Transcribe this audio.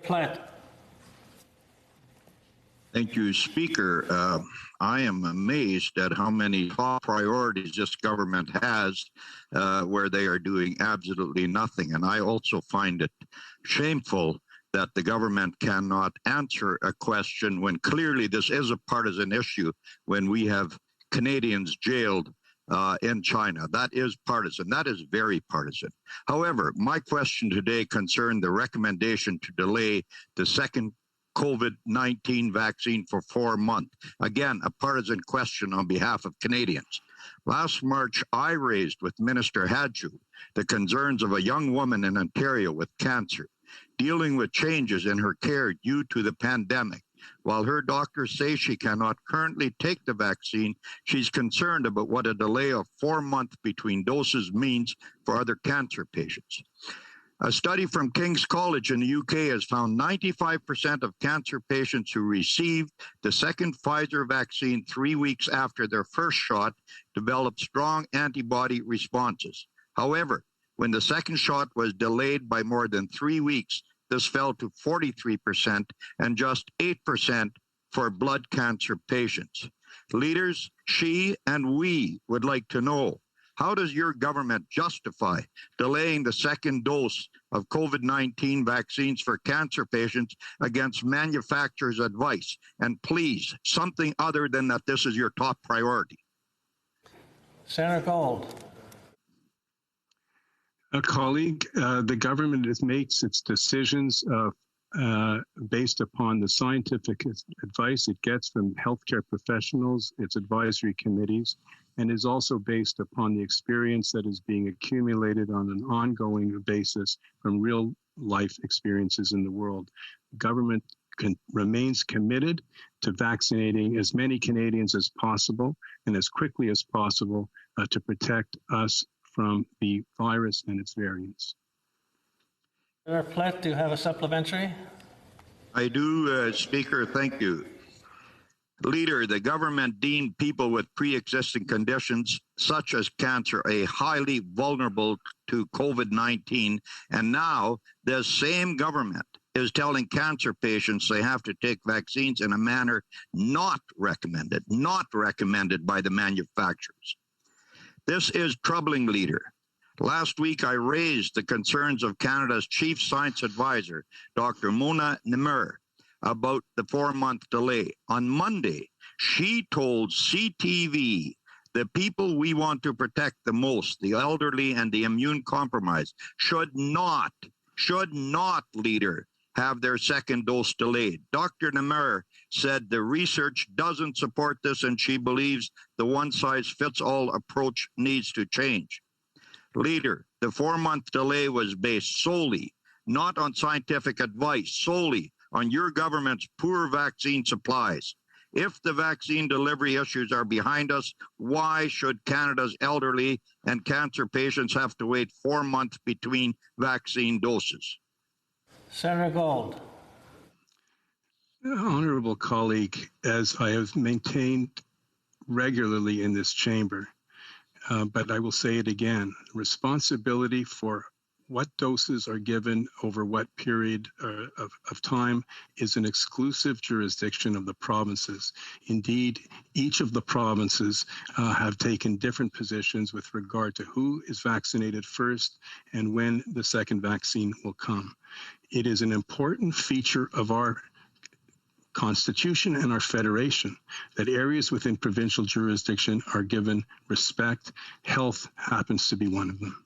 Platt. Thank you, Speaker. I am amazed at how many top priorities this government has where they are doing absolutely nothing. And I also find it shameful that the government cannot answer a question when clearly this is a partisan issue when we have Canadians jailed in China. That is partisan. That is very partisan. However, my question today concerned the recommendation to delay the second COVID-19 vaccine for 4 months. Again, a partisan question on behalf of Canadians. Last March, I raised with Minister Hajdu the concerns of a young woman in Ontario with cancer, dealing with changes in her care due to the pandemic. While her doctors say she cannot currently take the vaccine, she's concerned about what a delay of 4 months between doses means for other cancer patients. A study from King's College in the UK has found 95% of cancer patients who received the second Pfizer vaccine 3 weeks after their first shot developed strong antibody responses. However, when the second shot was delayed by more than 3 weeks, this fell to 43% and just 8% for blood cancer patients. Leaders, she and we would like to know, how does your government justify delaying the second dose of COVID-19 vaccines for cancer patients against manufacturers' advice? And please, something other than that this is your top priority. Senator Gold. A colleague, the government makes its decisions based upon the scientific advice it gets from healthcare professionals, its advisory committees, and is also based upon the experience that is being accumulated on an ongoing basis from real life experiences in the world. The government remains committed to vaccinating as many Canadians as possible and as quickly as possible to protect us from the virus and its variants. Senator Platt, do you have a supplementary? I do, Speaker. Thank you. Leader, the government deemed people with pre-existing conditions such as cancer a highly vulnerable to COVID-19, and now the same government is telling cancer patients they have to take vaccines in a manner not recommended by the manufacturers. This is troubling, Leader. Last week, I raised the concerns of Canada's chief science advisor, Dr. Mona Nemer, about the 4-month delay. On Monday, she told CTV the people we want to protect the most, the elderly and the immune compromised, should not, Leader, have their second dose delayed. Dr. Nemer said the research doesn't support this and she believes the one-size-fits-all approach needs to change. Leader, the 4-month delay was based solely, not on scientific advice, solely on your government's poor vaccine supplies. If the vaccine delivery issues are behind us, why should Canada's elderly and cancer patients have to wait 4 months between vaccine doses? Senator Gold. Honourable colleague, as I have maintained regularly in this chamber, but I will say it again, responsibility for what doses are given over what period of time is an exclusive jurisdiction of the provinces. Indeed, each of the provinces have taken different positions with regard to who is vaccinated first and when the second vaccine will come. It is an important feature of our Constitution and our Federation that areas within provincial jurisdiction are given respect. Health happens to be one of them.